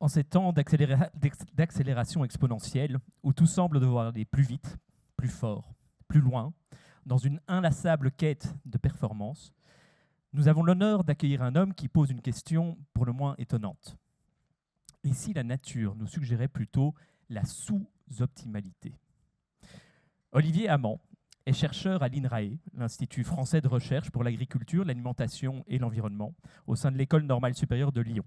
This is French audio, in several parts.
En ces temps d'accélération exponentielle, où tout semble devoir aller plus vite, plus fort, plus loin, dans une inlassable quête de performance, nous avons l'honneur d'accueillir un homme qui pose une question pour le moins étonnante. Et si la nature nous suggérait plutôt la sous-optimalité ? Olivier Amand est chercheur à l'INRAE, l'Institut français de recherche pour l'agriculture, l'alimentation et l'environnement, au sein de l'École normale supérieure de Lyon.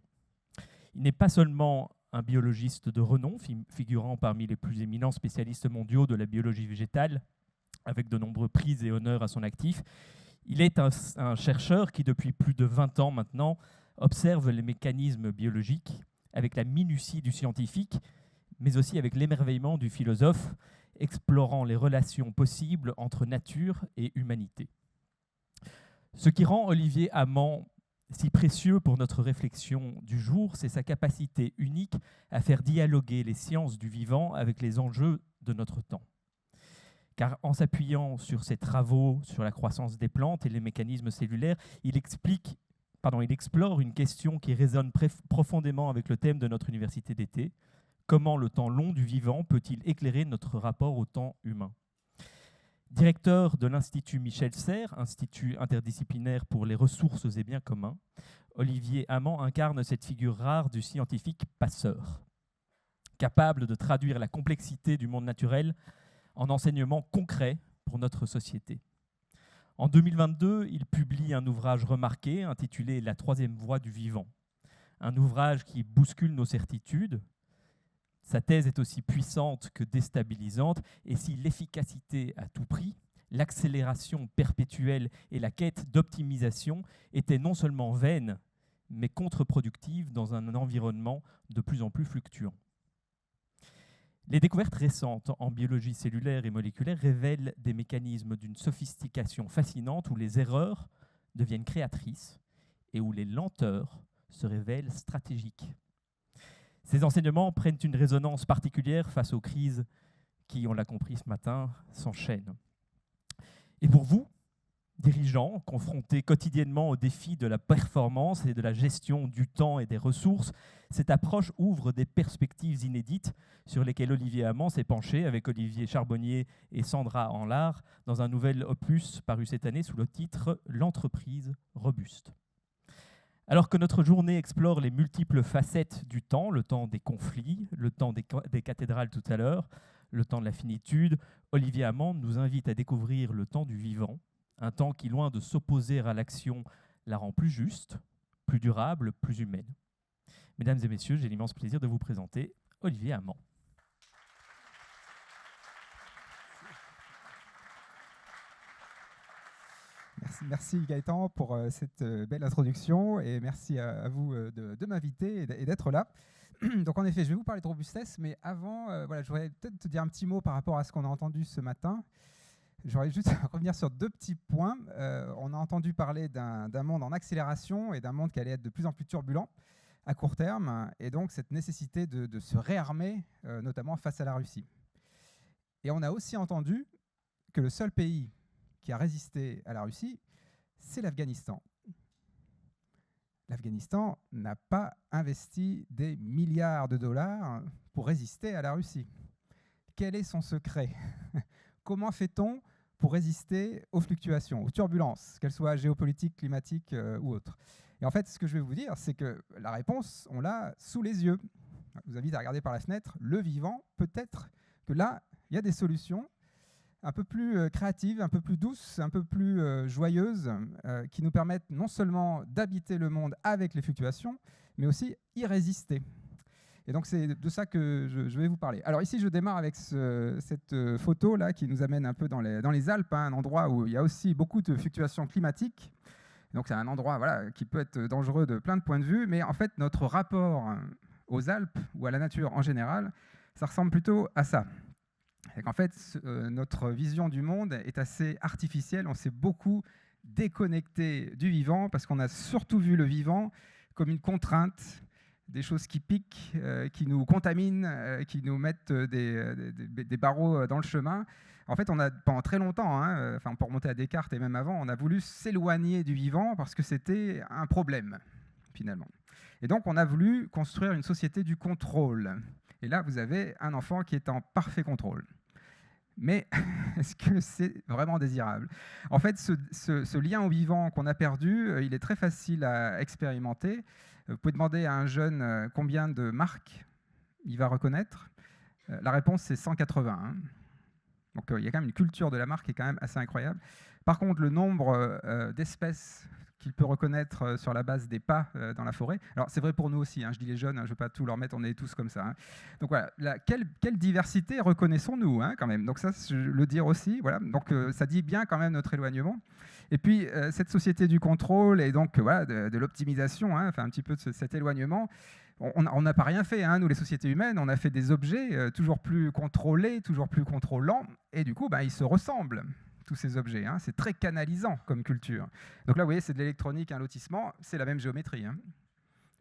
Il n'est pas seulement un biologiste de renom, figurant parmi les plus éminents spécialistes mondiaux de la biologie végétale, avec de nombreux prix et honneurs à son actif. Il est un chercheur qui, depuis plus de 20 ans maintenant, observe les mécanismes biologiques avec la minutie du scientifique, mais aussi avec l'émerveillement du philosophe, explorant les relations possibles entre nature et humanité. Ce qui rend Olivier Amand si précieux pour notre réflexion du jour, c'est sa capacité unique à faire dialoguer les sciences du vivant avec les enjeux de notre temps. Car en s'appuyant sur ses travaux sur la croissance des plantes et les mécanismes cellulaires, il explore une question qui résonne profondément avec le thème de notre université d'été. Comment le temps long du vivant peut-il éclairer notre rapport au temps humain ? Directeur de l'Institut Michel Serres, institut interdisciplinaire pour les ressources et biens communs, Olivier Amand incarne cette figure rare du scientifique passeur, capable de traduire la complexité du monde naturel en enseignements concrets pour notre société. En 2022, il publie un ouvrage remarqué intitulé « La troisième voie du vivant », un ouvrage qui bouscule nos certitudes. Sa thèse est aussi puissante que déstabilisante, et si l'efficacité à tout prix, l'accélération perpétuelle et la quête d'optimisation étaient non seulement vaines, mais contre-productives dans un environnement de plus en plus fluctuant. Les découvertes récentes en biologie cellulaire et moléculaire révèlent des mécanismes d'une sophistication fascinante où les erreurs deviennent créatrices et où les lenteurs se révèlent stratégiques. Ces enseignements prennent une résonance particulière face aux crises qui, on l'a compris ce matin, s'enchaînent. Et pour vous, dirigeants, confrontés quotidiennement aux défis de la performance et de la gestion du temps et des ressources, cette approche ouvre des perspectives inédites sur lesquelles Olivier Amand s'est penché avec Olivier Charbonnier et Sandra Anlard dans un nouvel opus paru cette année sous le titre « L'entreprise robuste ». Alors que notre journée explore les multiples facettes du temps, le temps des conflits, le temps des cathédrales tout à l'heure, le temps de la finitude, Olivier Amand nous invite à découvrir le temps du vivant, un temps qui, loin de s'opposer à l'action, la rend plus juste, plus durable, plus humaine. Mesdames et messieurs, j'ai l'immense plaisir de vous présenter Olivier Amand. Merci Gaëtan pour cette belle introduction et merci à vous de m'inviter et d'être là. Donc en effet, je vais vous parler de robustesse, mais avant, je voudrais peut-être te dire un petit mot par rapport à ce qu'on a entendu ce matin. J'aurais juste à revenir sur deux petits points. On a entendu parler d'un monde en accélération et d'un monde qui allait être de plus en plus turbulent à court terme, et donc cette nécessité de se réarmer, notamment face à la Russie. Et on a aussi entendu que le seul pays qui a résisté à la Russie, c'est l'Afghanistan. L'Afghanistan n'a pas investi des milliards de dollars pour résister à la Russie. Quel est son secret ? Comment fait-on pour résister aux fluctuations, aux turbulences, qu'elles soient géopolitiques, climatiques ou autres ? Et en fait, ce que je vais vous dire, c'est que la réponse, on l'a sous les yeux. Je vous invite à regarder par la fenêtre le vivant. Peut-être que là, il y a des solutions un peu plus créatives, un peu plus douces, un peu plus joyeuses, qui nous permettent non seulement d'habiter le monde avec les fluctuations, mais aussi y résister. Et donc c'est de ça que je vais vous parler. Alors ici, je démarre avec cette photo-là qui nous amène un peu dans les Alpes, un endroit où il y a aussi beaucoup de fluctuations climatiques. Donc c'est un endroit qui peut être dangereux de plein de points de vue, mais en fait, notre rapport aux Alpes ou à la nature en général, ça ressemble plutôt à ça. C'est qu'en fait, notre vision du monde est assez artificielle. On s'est beaucoup déconnecté du vivant parce qu'on a surtout vu le vivant comme une contrainte, des choses qui piquent, qui nous contaminent, qui nous mettent des barreaux dans le chemin. En fait, on a, pendant très longtemps, pour remonter à Descartes et même avant, on a voulu s'éloigner du vivant parce que c'était un problème, finalement. Et donc, on a voulu construire une société du contrôle. Et là, vous avez un enfant qui est en parfait contrôle. Mais est-ce que c'est vraiment désirable? En fait, ce lien au vivant qu'on a perdu, il est très facile à expérimenter. Vous pouvez demander à un jeune combien de marques il va reconnaître. La réponse, c'est 180. Hein. Donc, il y a quand même une culture de la marque qui est quand même assez incroyable. Par contre, le nombre d'espèces qu'il peut reconnaître sur la base des pas dans la forêt. Alors, c'est vrai pour nous aussi, hein, je dis les jeunes, hein, je ne veux pas tout leur mettre, on est tous comme ça. Hein. Donc voilà, quelle diversité reconnaissons-nous hein, quand même. Donc ça, je le dire aussi. Voilà. Donc ça dit bien quand même notre éloignement. Et puis, cette société du contrôle et donc voilà, de l'optimisation, hein, enfin un petit peu de cet éloignement, on n'a pas rien fait, hein, nous les sociétés humaines, on a fait des objets toujours plus contrôlés, toujours plus contrôlants, et du coup, ils se ressemblent, tous ces objets. Hein. C'est très canalisant comme culture. Donc là, vous voyez, c'est de l'électronique, un lotissement, c'est la même géométrie. Hein.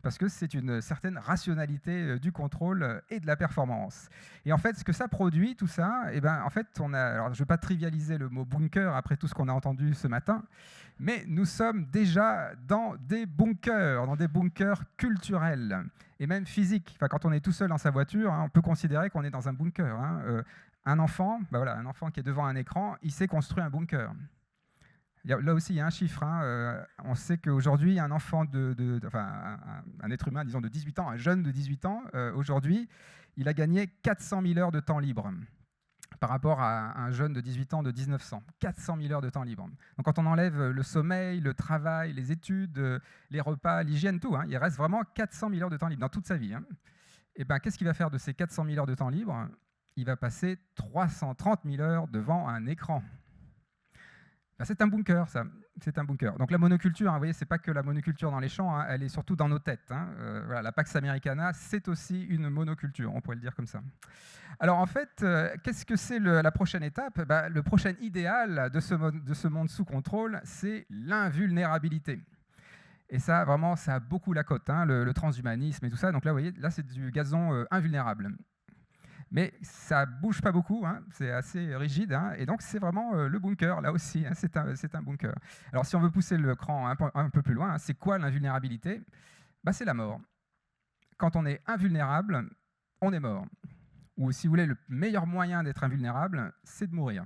Parce que c'est une certaine rationalité du contrôle et de la performance. Et en fait, ce que ça produit, tout ça, en fait, alors, je ne veux pas trivialiser le mot bunker après tout ce qu'on a entendu ce matin, mais nous sommes déjà dans des bunkers culturels et même physiques. Enfin, quand on est tout seul dans sa voiture, hein, on peut considérer qu'on est dans un bunker. Hein. Un enfant, un enfant qui est devant un écran, il s'est construit un bunker. Là aussi, il y a un chiffre. Hein. On sait qu'aujourd'hui, un enfant, un être humain, disons de 18 ans, un jeune de 18 ans, aujourd'hui, il a gagné 400 000 heures de temps libre par rapport à un jeune de 18 ans de 1900. 400 000 heures de temps libre. Donc quand on enlève le sommeil, le travail, les études, les repas, l'hygiène, tout, hein, il reste vraiment 400 000 heures de temps libre dans toute sa vie. Hein. Et qu'est-ce qu'il va faire de ces 400 000 heures de temps libre? Il va passer 330 000 heures devant un écran. C'est un bunker, ça. C'est un bunker. Donc la monoculture, hein, vous voyez, c'est pas que la monoculture dans les champs, hein, elle est surtout dans nos têtes. Hein. Voilà, la Pax Americana, c'est aussi une monoculture, on pourrait le dire comme ça. Alors en fait, qu'est-ce que c'est la prochaine étape? Le prochain idéal de ce monde sous contrôle, c'est l'invulnérabilité. Et ça, vraiment, ça a beaucoup la cote, hein, le transhumanisme et tout ça. Donc là, vous voyez, là, c'est du gazon invulnérable. Mais ça ne bouge pas beaucoup, hein, c'est assez rigide, hein, et donc c'est vraiment le bunker, là aussi, hein, c'est un bunker. Alors si on veut pousser le cran un peu plus loin, hein, c'est quoi l'invulnérabilité? C'est la mort. Quand on est invulnérable, on est mort. Ou si vous voulez, le meilleur moyen d'être invulnérable, c'est de mourir.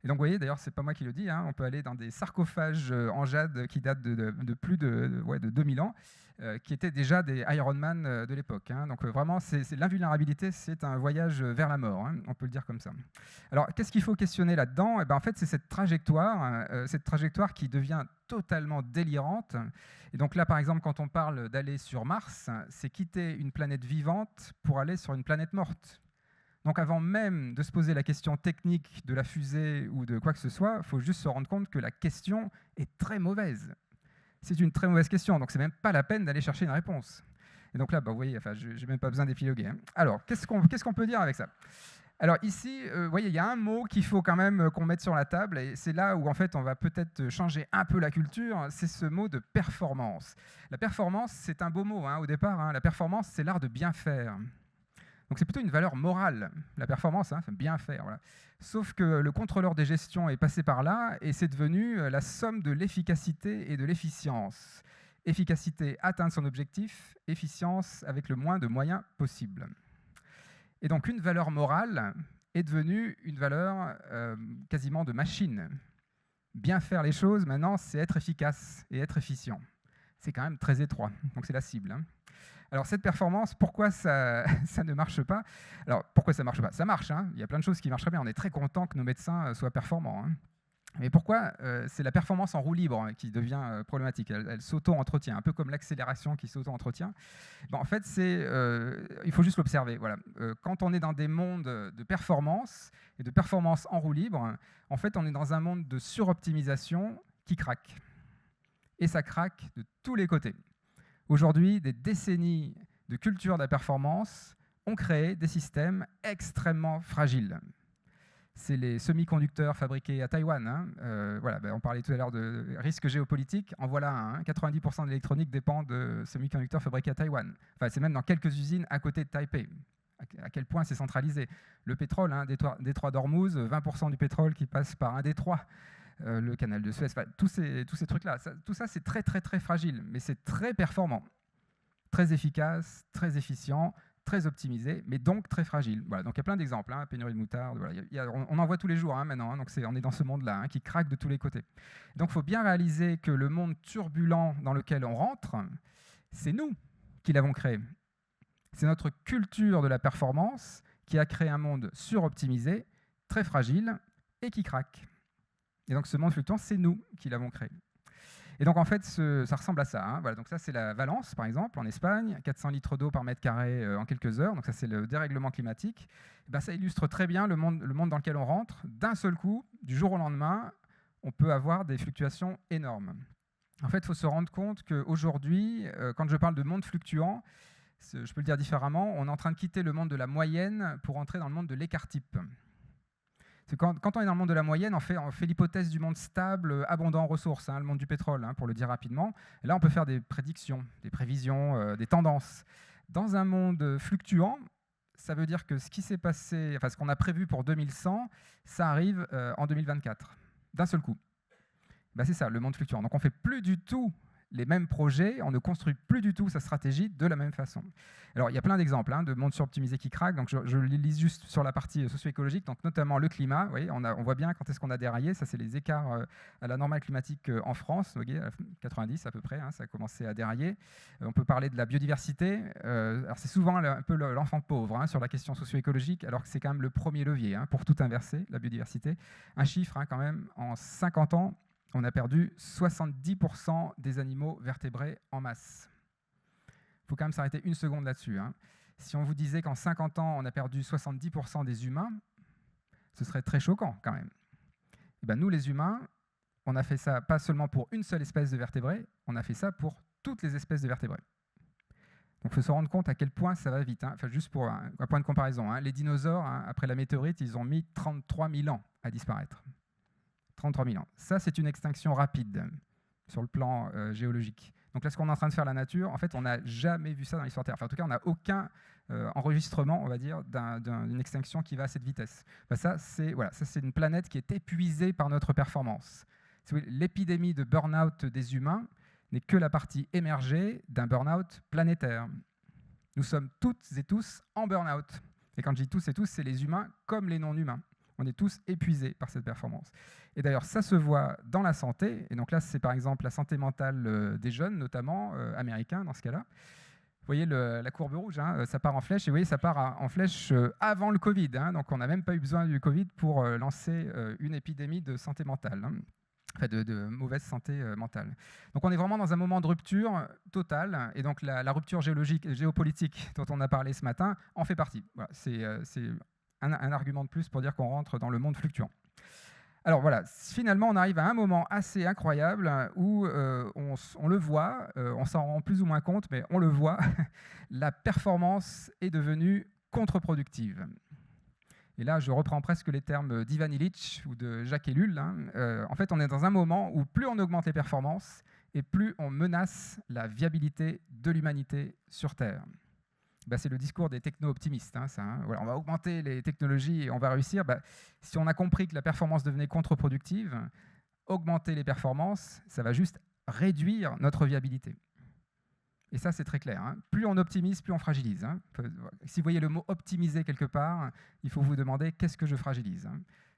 Et donc vous voyez, d'ailleurs, c'est pas moi qui le dis, hein, on peut aller dans des sarcophages en jade qui datent de plus de 2000 ans, qui étaient déjà des Ironman de l'époque. Hein. Donc vraiment, l'invulnérabilité, c'est un voyage vers la mort, hein, on peut le dire comme ça. Alors, qu'est-ce qu'il faut questionner là-dedans? En fait, c'est cette trajectoire qui devient totalement délirante. Et donc là, par exemple, quand on parle d'aller sur Mars, c'est quitter une planète vivante pour aller sur une planète morte. Donc avant même de se poser la question technique de la fusée ou de quoi que ce soit, il faut juste se rendre compte que la question est très mauvaise. C'est une très mauvaise question, donc c'est même pas la peine d'aller chercher une réponse. Et donc là, vous voyez, je n'ai même pas besoin d'épiloguer. Hein. Alors, qu'est-ce qu'on peut dire avec ça? Alors ici, vous voyez, il y a un mot qu'il faut quand même qu'on mette sur la table, et c'est là où en fait on va peut-être changer un peu la culture, c'est ce mot de performance. La performance, c'est un beau mot hein, au départ. Hein. La performance, c'est l'art de bien faire. Donc c'est plutôt une valeur morale, la performance, hein, bien faire. Voilà. Sauf que le contrôleur des gestions est passé par là et c'est devenu la somme de l'efficacité et de l'efficience. Efficacité, atteindre son objectif, efficience avec le moins de moyens possible. Et donc une valeur morale est devenue une valeur quasiment de machine. Bien faire les choses, maintenant, c'est être efficace et être efficient. C'est quand même très étroit, donc c'est la cible. Hein. Alors cette performance, pourquoi ça ne marche pas? Alors pourquoi ça ne marche pas? Ça marche, hein, il y a plein de choses qui marcheraient bien, on est très content que nos médecins soient performants. Hein. Mais pourquoi c'est la performance en roue libre hein, qui devient problématique? Elle s'auto-entretient, un peu comme l'accélération qui s'auto-entretient. En fait, il faut juste l'observer. Voilà. Quand on est dans des mondes de performance et de performance en roue libre, en fait, on est dans un monde de suroptimisation qui craque. Et ça craque de tous les côtés. Aujourd'hui, des décennies de culture de la performance ont créé des systèmes extrêmement fragiles. C'est les semi-conducteurs fabriqués à Taïwan. Hein. On parlait tout à l'heure de risques géopolitiques. En voilà un. 90% de l'électronique dépend de semi-conducteurs fabriqués à Taïwan. Enfin, c'est même dans quelques usines à côté de Taipei. À quel point c'est centralisé. Le pétrole, hein, détroit d'Ormuz, 20% du pétrole qui passe par un détroit. Le canal de Suez, tous ces trucs-là. Tout ça, c'est très, très, très fragile, mais c'est très performant. très efficace, très efficient, très optimisé, mais donc très fragile. Voilà, donc il y a plein d'exemples, pénurie de moutarde, voilà, on en voit tous les jours maintenant, donc on est dans ce monde-là qui craque de tous les côtés. Donc il faut bien réaliser que le monde turbulent dans lequel on rentre, c'est nous qui l'avons créé. C'est notre culture de la performance qui a créé un monde suroptimisé, très fragile et qui craque. Et donc ce monde fluctuant, c'est nous qui l'avons créé. Et donc en fait, ça ressemble à ça. Voilà, donc ça c'est la Valence, par exemple, en Espagne, 400 litres d'eau par mètre carré en quelques heures. Donc ça c'est le dérèglement climatique. Et ben, ça illustre très bien le monde dans lequel on rentre. D'un seul coup, du jour au lendemain, on peut avoir des fluctuations énormes. En fait, il faut se rendre compte qu'aujourd'hui, quand je parle de monde fluctuant, je peux le dire différemment, on est en train de quitter le monde de la moyenne pour entrer dans le monde de l'écart-type. Quand on est dans le monde de la moyenne, on fait l'hypothèse du monde stable, abondant en ressources, le monde du pétrole, pour le dire rapidement. Et là, on peut faire des prédictions, des prévisions, des tendances. Dans un monde fluctuant, ça veut dire que ce qui s'est passé, ce qu'on a prévu pour 2100, ça arrive en 2024, d'un seul coup. C'est ça, le monde fluctuant. Donc on ne fait plus du tout les mêmes projets, on ne construit plus du tout sa stratégie de la même façon. Alors, il y a plein d'exemples de mondes suroptimisés qui craquent, donc je les lise juste sur la partie socio-écologique, donc notamment le climat. Vous voyez, on voit bien quand est-ce qu'on a déraillé, ça c'est les écarts à la normale climatique en France, vous voyez, à 90 à peu près, ça a commencé à dérailler. On peut parler de la biodiversité, alors c'est souvent un peu l'enfant pauvre sur la question socio-écologique, alors que c'est quand même le premier levier pour tout inverser, la biodiversité. Un chiffre quand même, en 50 ans, on a perdu 70% des animaux vertébrés en masse. Il faut quand même s'arrêter une seconde là-dessus. Si on vous disait qu'en 50 ans, on a perdu 70% des humains, ce serait très choquant quand même. Et nous, les humains, on a fait ça pas seulement pour une seule espèce de vertébrés, on a fait ça pour toutes les espèces de vertébrés. Donc il faut se rendre compte à quel point ça va vite. Juste pour un point de comparaison, les dinosaures, après la météorite, ils ont mis 33 000 ans à disparaître. 33 000 ans. Ça, c'est une extinction rapide sur le plan géologique. Donc là, ce qu'on est en train de faire la nature, en fait, on n'a jamais vu ça dans l'histoire Terre. En tout cas, on n'a aucun enregistrement, on va dire, d'une extinction qui va à cette vitesse. Ça, c'est une planète qui est épuisée par notre performance. L'épidémie de burn-out des humains n'est que la partie émergée d'un burn-out planétaire. Nous sommes toutes et tous en burn-out. Et quand je dis tous et tous, c'est les humains comme les non-humains. On est tous épuisés par cette performance. Et d'ailleurs, ça se voit dans la santé. Et donc là, c'est par exemple la santé mentale des jeunes, notamment américains dans ce cas-là. Vous voyez la courbe rouge, ça part en flèche. Et vous voyez, ça part en flèche avant le Covid. Donc on n'a même pas eu besoin du Covid pour lancer une épidémie de santé mentale. De mauvaise santé mentale. Donc on est vraiment dans un moment de rupture totale. Et donc la rupture géologique et géopolitique dont on a parlé ce matin en fait partie. Voilà, c'est un argument de plus pour dire qu'on rentre dans le monde fluctuant. Alors voilà, finalement, on arrive à un moment assez incroyable où on le voit, on s'en rend plus ou moins compte, mais on le voit, la performance est devenue contre-productive. Et là, je reprends presque les termes d'Ivan Illich ou de Jacques Ellul. En fait, on est dans un moment où plus on augmente les performances et plus on menace la viabilité de l'humanité sur Terre. C'est le discours des techno-optimistes. Voilà, on va augmenter les technologies et on va réussir. Si on a compris que la performance devenait contre-productive, augmenter les performances, ça va juste réduire notre viabilité. Et ça, c'est très clair. Plus on optimise, plus on fragilise. Si vous voyez le mot « optimiser » quelque part, il faut vous demander « qu'est-ce que je fragilise ?»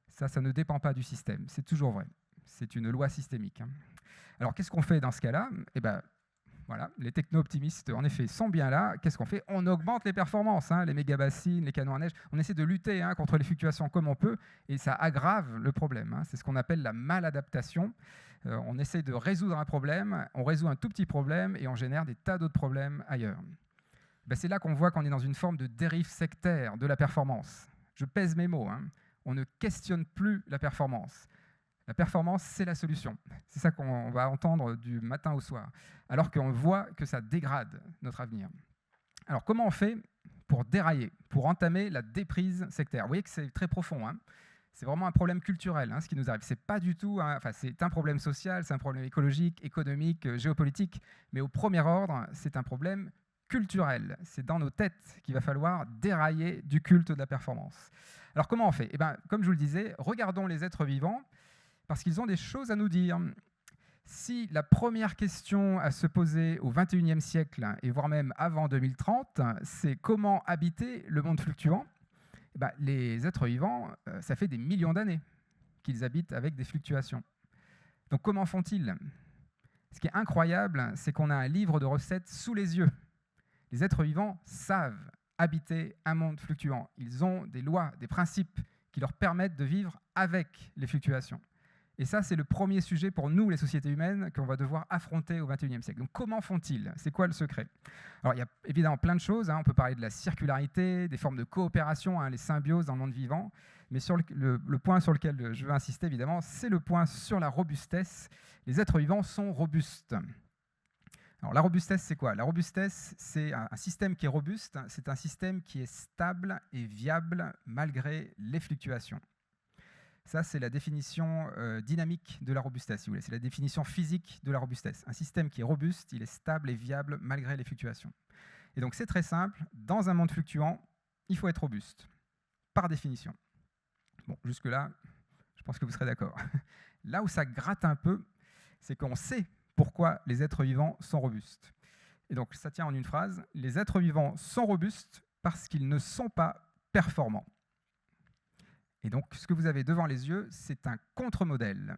Ça ne dépend pas du système. C'est toujours vrai. C'est une loi systémique. Alors, qu'est-ce qu'on fait dans ce cas-là ? Voilà, les techno-optimistes, en effet, sont bien là. Qu'est-ce qu'on fait ? On augmente les performances, les méga-bassines, les canons à neige. On essaie de lutter contre les fluctuations comme on peut, et ça aggrave le problème. C'est ce qu'on appelle la maladaptation. On essaie de résoudre un problème, on résout un tout petit problème, et on génère des tas d'autres problèmes ailleurs. C'est là qu'on voit qu'on est dans une forme de dérive sectaire de la performance. Je pèse mes mots. On ne questionne plus la performance. La performance, c'est la solution. C'est ça qu'on va entendre du matin au soir, alors qu'on voit que ça dégrade notre avenir. Alors, comment on fait pour dérailler, pour entamer la déprise sectaire ? Vous voyez que c'est très profond. C'est vraiment un problème culturel, ce qui nous arrive. C'est pas du tout, c'est un problème social, c'est un problème écologique, économique, géopolitique, mais au premier ordre, c'est un problème culturel. C'est dans nos têtes qu'il va falloir dérailler du culte de la performance. Alors, comment on fait ? Comme je vous le disais, regardons les êtres vivants, parce qu'ils ont des choses à nous dire. Si la première question à se poser au XXIe siècle, et voire même avant 2030, c'est comment habiter le monde fluctuant, les êtres vivants, ça fait des millions d'années qu'ils habitent avec des fluctuations. Donc comment font-ils? Ce qui est incroyable, c'est qu'on a un livre de recettes sous les yeux. Les êtres vivants savent habiter un monde fluctuant. Ils ont des lois, des principes qui leur permettent de vivre avec les fluctuations. Et ça, c'est le premier sujet pour nous, les sociétés humaines, qu'on va devoir affronter au XXIe siècle. Donc comment font-ils? C'est quoi le secret? Alors, il y a évidemment plein de choses. On peut parler de la circularité, des formes de coopération, les symbioses dans le monde vivant. Mais sur le point sur lequel je veux insister, évidemment, c'est le point sur la robustesse. Les êtres vivants sont robustes. Alors, la robustesse, c'est quoi? La robustesse, c'est un système qui est robuste. C'est un système qui est stable et viable malgré les fluctuations. Ça, c'est la définition dynamique de la robustesse, si vous voulez. C'est la définition physique de la robustesse. Un système qui est robuste, il est stable et viable malgré les fluctuations. Et donc, c'est très simple. Dans un monde fluctuant, il faut être robuste, par définition. Bon, jusque-là, je pense que vous serez d'accord. Là où ça gratte un peu, c'est qu'on sait pourquoi les êtres vivants sont robustes. Et donc, ça tient en une phrase. Les êtres vivants sont robustes parce qu'ils ne sont pas performants. Et donc, ce que vous avez devant les yeux, c'est un contre-modèle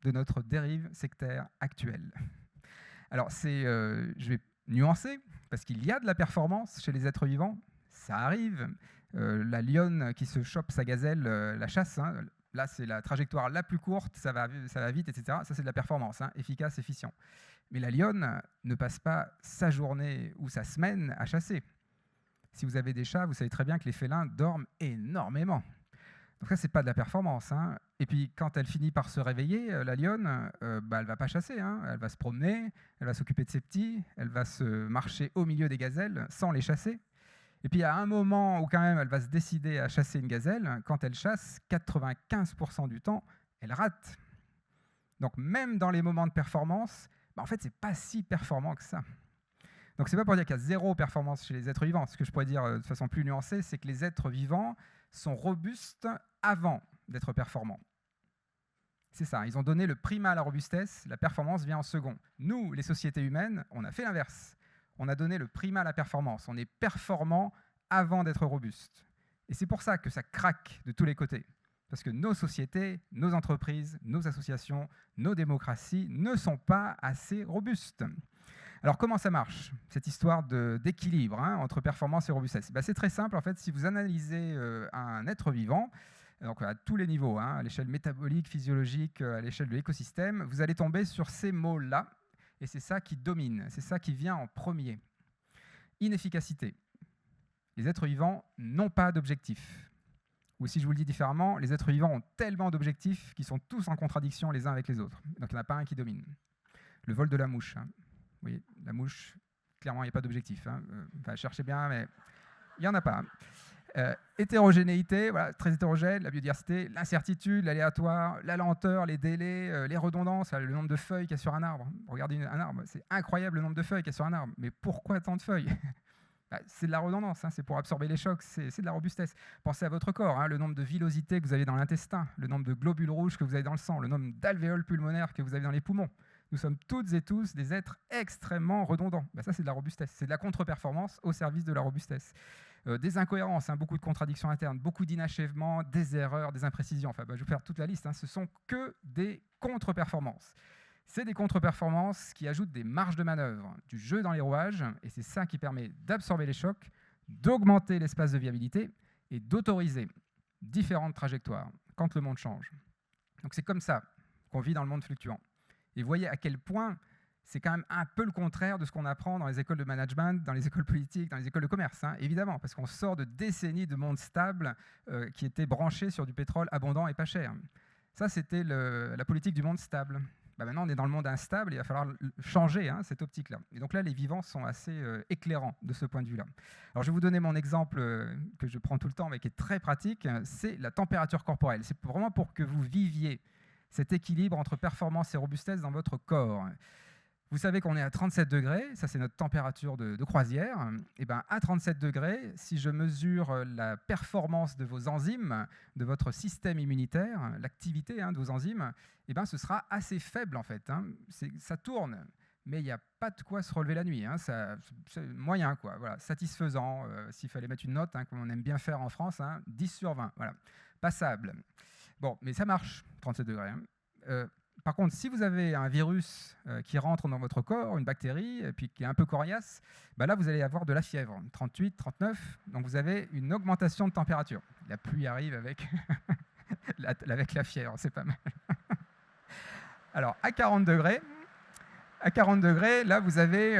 de notre dérive sectaire actuelle. Alors, je vais nuancer, parce qu'il y a de la performance chez les êtres vivants, ça arrive. La lionne qui se chope sa gazelle, la chasse, là, c'est la trajectoire la plus courte, ça va vite, etc. Ça, c'est de la performance, efficace, efficient. Mais la lionne ne passe pas sa journée ou sa semaine à chasser. Si vous avez des chats, vous savez très bien que les félins dorment énormément. Donc ça, c'est pas de la performance. Et puis, quand elle finit par se réveiller, la lionne, elle va pas chasser. Elle va se promener, elle va s'occuper de ses petits, elle va se marcher au milieu des gazelles sans les chasser. Et puis, il y a un moment où quand même, elle va se décider à chasser une gazelle. Quand elle chasse, 95% du temps, elle rate. Donc, même dans les moments de performance, en fait, c'est pas si performant que ça. Donc, c'est pas pour dire qu'il y a zéro performance chez les êtres vivants. Ce que je pourrais dire de façon plus nuancée, c'est que les êtres vivants sont robustes avant d'être performants. C'est ça, ils ont donné le primat à la robustesse, la performance vient en second. Nous, les sociétés humaines, on a fait l'inverse. On a donné le primat à la performance. On est performant avant d'être robuste. Et c'est pour ça que ça craque de tous les côtés. Parce que nos sociétés, nos entreprises, nos associations, nos démocraties ne sont pas assez robustes. Alors comment ça marche, cette histoire d'équilibre entre performance et robustesse? C'est très simple, en fait, si vous analysez un être vivant, donc à tous les niveaux, à l'échelle métabolique, physiologique, à l'échelle de l'écosystème, vous allez tomber sur ces mots-là, et c'est ça qui domine, c'est ça qui vient en premier. Inefficacité. Les êtres vivants n'ont pas d'objectif. Ou si je vous le dis différemment, les êtres vivants ont tellement d'objectifs qu'ils sont tous en contradiction les uns avec les autres. Donc il n'y en a pas un qui domine. Le vol de la mouche. Vous voyez, la mouche, clairement, il n'y a pas d'objectif. Cherchez bien, mais il n'y en a pas. Hétérogénéité, voilà, très hétérogène, la biodiversité, l'incertitude, l'aléatoire, la lenteur, les délais, les redondances, le nombre de feuilles qu'il y a sur un arbre. Regardez un arbre, c'est incroyable le nombre de feuilles qu'il y a sur un arbre. Mais pourquoi tant de feuilles? C'est de la redondance, c'est pour absorber les chocs, c'est de la robustesse. Pensez à votre corps, le nombre de villosités que vous avez dans l'intestin, le nombre de globules rouges que vous avez dans le sang, le nombre d'alvéoles pulmonaires que vous avez dans les poumons. Nous sommes toutes et tous des êtres extrêmement redondants. Ça, c'est de la robustesse. C'est de la contre-performance au service de la robustesse. Des incohérences, beaucoup de contradictions internes, beaucoup d'inachèvements, des erreurs, des imprécisions. Je vais faire toute la liste. Ce sont que des contre-performances. C'est des contre-performances qui ajoutent des marges de manœuvre, du jeu dans les rouages, et c'est ça qui permet d'absorber les chocs, d'augmenter l'espace de viabilité et d'autoriser différentes trajectoires quand le monde change. Donc c'est comme ça qu'on vit dans le monde fluctuant. Et vous voyez à quel point c'est quand même un peu le contraire de ce qu'on apprend dans les écoles de management, dans les écoles politiques, dans les écoles de commerce, évidemment, parce qu'on sort de décennies de monde stable qui était branché sur du pétrole abondant et pas cher. Ça, c'était la politique du monde stable. Maintenant, on est dans le monde instable et il va falloir changer cette optique-là. Et donc là, les vivants sont assez éclairants de ce point de vue-là. Alors, je vais vous donner mon exemple que je prends tout le temps, mais qui est très pratique, c'est la température corporelle. C'est vraiment pour que vous viviez cet équilibre entre performance et robustesse dans votre corps. Vous savez qu'on est à 37 degrés, ça c'est notre température de croisière. Et ben, à 37 degrés, si je mesure la performance de vos enzymes, de votre système immunitaire, l'activité de vos enzymes, et ben, ce sera assez faible en fait. Ça tourne, mais il n'y a pas de quoi se relever la nuit. C'est moyen, quoi. Voilà, satisfaisant. S'il fallait mettre une note, comme on aime bien faire en France, 10 sur 20. Voilà. Passable. Bon, mais ça marche, 37 degrés. Par contre, si vous avez un virus qui rentre dans votre corps, une bactérie, et puis qui est un peu coriace, là, vous allez avoir de la fièvre, 38, 39. Donc, vous avez une augmentation de température. La pluie arrive avec, avec la fièvre, c'est pas mal. Alors, à 40 degrés, là, vous avez...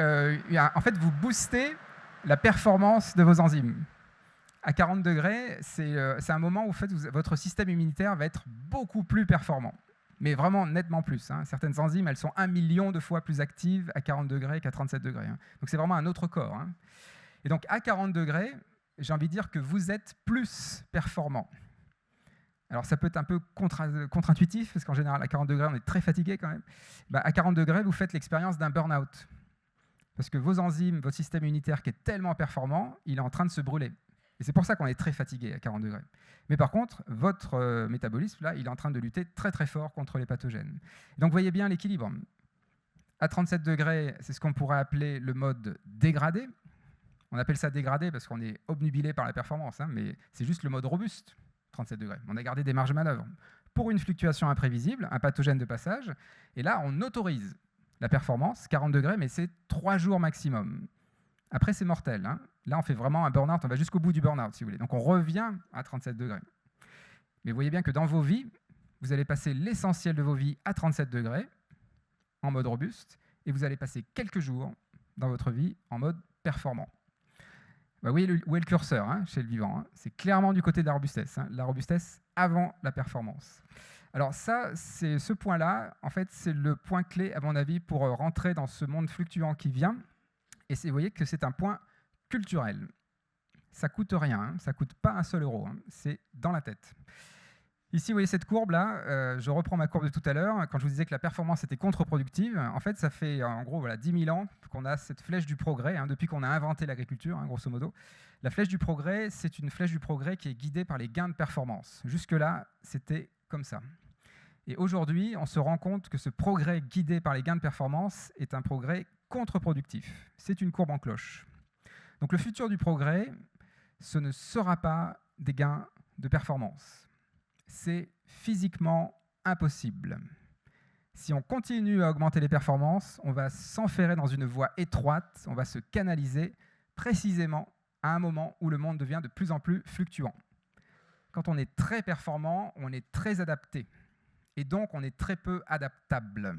en fait, vous boostez la performance de vos enzymes. À 40 degrés, c'est un moment où en fait, votre système immunitaire va être beaucoup plus performant. Mais vraiment nettement plus. Certaines enzymes, elles sont 1 million de fois plus actives à 40 degrés qu'à 37 degrés. Donc c'est vraiment un autre corps. Et donc à 40 degrés, j'ai envie de dire que vous êtes plus performant. Alors ça peut être un peu contre-intuitif, parce qu'en général, à 40 degrés, on est très fatigué quand même. À 40 degrés, vous faites l'expérience d'un burn-out. Parce que vos enzymes, votre système immunitaire qui est tellement performant, il est en train de se brûler. Et c'est pour ça qu'on est très fatigué à 40 degrés. Mais par contre, votre métabolisme, là, il est en train de lutter très très fort contre les pathogènes. Donc vous voyez bien l'équilibre. À 37 degrés, c'est ce qu'on pourrait appeler le mode dégradé. On appelle ça dégradé parce qu'on est obnubilé par la performance, mais c'est juste le mode robuste, 37 degrés. On a gardé des marges de manœuvre. Pour une fluctuation imprévisible, un pathogène de passage, et là, on autorise la performance, 40 degrés, mais c'est 3 jours maximum. Après, c'est mortel. Là, on fait vraiment un burn-out, on va jusqu'au bout du burn-out, si vous voulez. Donc, on revient à 37 degrés. Mais vous voyez bien que dans vos vies, vous allez passer l'essentiel de vos vies à 37 degrés, en mode robuste, et vous allez passer quelques jours dans votre vie en mode performant. Vous voyez où est le curseur chez le vivant. C'est clairement du côté de la robustesse avant la performance. Alors ça, c'est ce point-là, en fait, c'est le point clé, à mon avis, pour rentrer dans ce monde fluctuant qui vient. Et vous voyez que c'est un point culturel. Ça ne coûte rien, ça ne coûte pas un seul euro, c'est dans la tête. Ici, vous voyez cette courbe-là, je reprends ma courbe de tout à l'heure, quand je vous disais que la performance était contre-productive, en fait, ça fait en gros 10 000 ans qu'on a cette flèche du progrès, depuis qu'on a inventé l'agriculture, grosso modo. La flèche du progrès, c'est une flèche du progrès qui est guidée par les gains de performance. Jusque-là, c'était comme ça. Et aujourd'hui, on se rend compte que ce progrès guidé par les gains de performance est un progrès contre-productif. C'est une courbe en cloche. Donc le futur du progrès, ce ne sera pas des gains de performance. C'est physiquement impossible. Si on continue à augmenter les performances, on va s'enferrer dans une voie étroite, on va se canaliser précisément à un moment où le monde devient de plus en plus fluctuant. Quand on est très performant, on est très adapté. Et donc, on est très peu adaptable.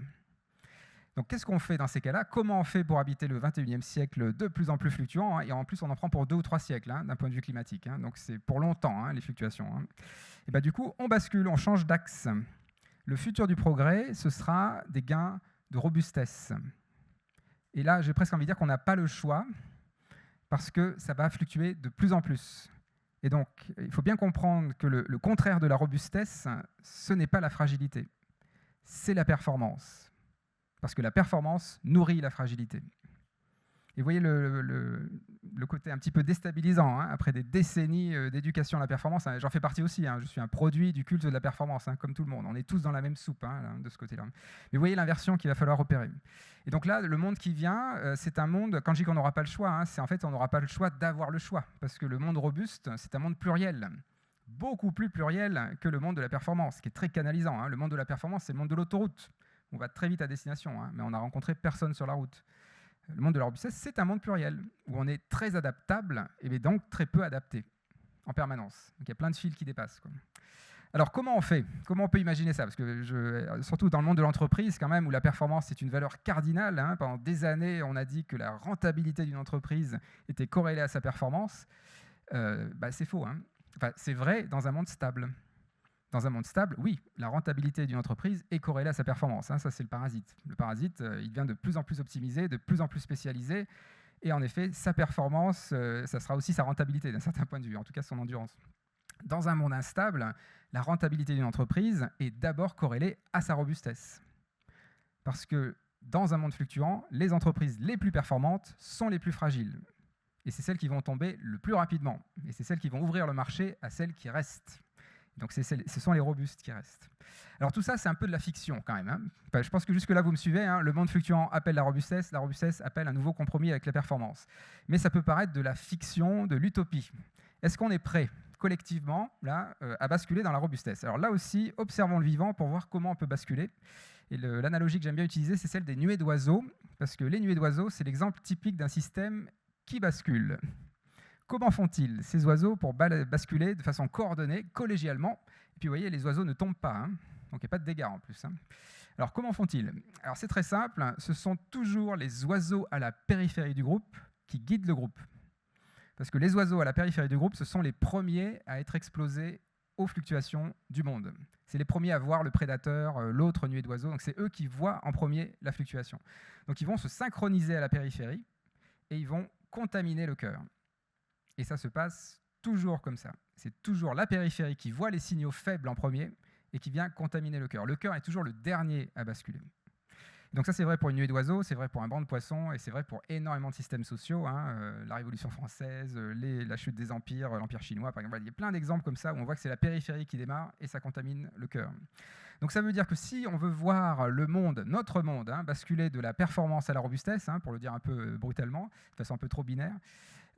Donc, qu'est-ce qu'on fait dans ces cas-là? Comment on fait pour habiter le 21e siècle de plus en plus fluctuant? Et en plus, on en prend pour 2 ou 3 siècles d'un point de vue climatique. Donc, c'est pour longtemps, les fluctuations. Et du coup, on bascule, on change d'axe. Le futur du progrès, ce sera des gains de robustesse. Et là, j'ai presque envie de dire qu'on n'a pas le choix parce que ça va fluctuer de plus en plus. Et donc, il faut bien comprendre que le contraire de la robustesse, ce n'est pas la fragilité, c'est la performance. Parce que la performance nourrit la fragilité. Et vous voyez le côté un petit peu déstabilisant, après des décennies d'éducation à la performance. J'en fais partie aussi, je suis un produit du culte de la performance, comme tout le monde. On est tous dans la même soupe de ce côté-là. Mais vous voyez l'inversion qu'il va falloir opérer. Et donc là, le monde qui vient, c'est un monde, quand je dis qu'on n'aura pas le choix, c'est en fait on n'aura pas le choix d'avoir le choix. Parce que le monde robuste, c'est un monde pluriel. Beaucoup plus pluriel que le monde de la performance, qui est très canalisant. Le monde de la performance, c'est le monde de l'autoroute. On va très vite à destination, mais on n'a rencontré personne sur la route. Le monde de la robustesse, c'est un monde pluriel, où on est très adaptable, et donc très peu adapté, en permanence. Donc il y a plein de fils qui dépassent. Alors comment on fait? Comment on peut imaginer ça? Parce que surtout dans le monde de l'entreprise, quand même, où la performance est une valeur cardinale, pendant des années, on a dit que la rentabilité d'une entreprise était corrélée à sa performance. C'est faux. Enfin, c'est vrai dans un monde stable. Dans un monde stable, oui, la rentabilité d'une entreprise est corrélée à sa performance. Ça, c'est le parasite. Le parasite, il devient de plus en plus optimisé, de plus en plus spécialisé. Et en effet, sa performance, ça sera aussi sa rentabilité d'un certain point de vue, en tout cas son endurance. Dans un monde instable, la rentabilité d'une entreprise est d'abord corrélée à sa robustesse. Parce que dans un monde fluctuant, les entreprises les plus performantes sont les plus fragiles. Et c'est celles qui vont tomber le plus rapidement. Et c'est celles qui vont ouvrir le marché à celles qui restent. Donc ce sont les robustes qui restent. Alors tout ça, c'est un peu de la fiction quand même. Enfin, je pense que jusque-là, vous me suivez. Le monde fluctuant appelle la robustesse appelle un nouveau compromis avec la performance. Mais ça peut paraître de la fiction, de l'utopie. Est-ce qu'on est prêt collectivement là, à basculer dans la robustesse? Alors là aussi, observons le vivant pour voir comment on peut basculer. Et l'analogie que j'aime bien utiliser, c'est celle des nuées d'oiseaux, parce que les nuées d'oiseaux, c'est l'exemple typique d'un système qui bascule. Comment font-ils, ces oiseaux, pour basculer de façon coordonnée, collégialement? Et puis vous voyez, les oiseaux ne tombent pas, donc il n'y a pas de dégâts en plus. Alors comment font-ils? Alors c'est très simple, ce sont toujours les oiseaux à la périphérie du groupe qui guident le groupe. Parce que les oiseaux à la périphérie du groupe, ce sont les premiers à être exposés aux fluctuations du monde. C'est les premiers à voir le prédateur, l'autre nuée d'oiseaux, donc c'est eux qui voient en premier la fluctuation. Donc ils vont se synchroniser à la périphérie et ils vont contaminer le cœur. Et ça se passe toujours comme ça. C'est toujours la périphérie qui voit les signaux faibles en premier et qui vient contaminer le cœur. Le cœur est toujours le dernier à basculer. Donc ça, c'est vrai pour une nuée d'oiseaux, c'est vrai pour un banc de poissons, et c'est vrai pour énormément de systèmes sociaux. La Révolution française, la chute des empires, l'Empire chinois, par exemple. Il y a plein d'exemples comme ça où on voit que c'est la périphérie qui démarre et ça contamine le cœur. Donc ça veut dire que si on veut voir le monde, notre monde, basculer de la performance à la robustesse, pour le dire un peu brutalement, de façon un peu trop binaire,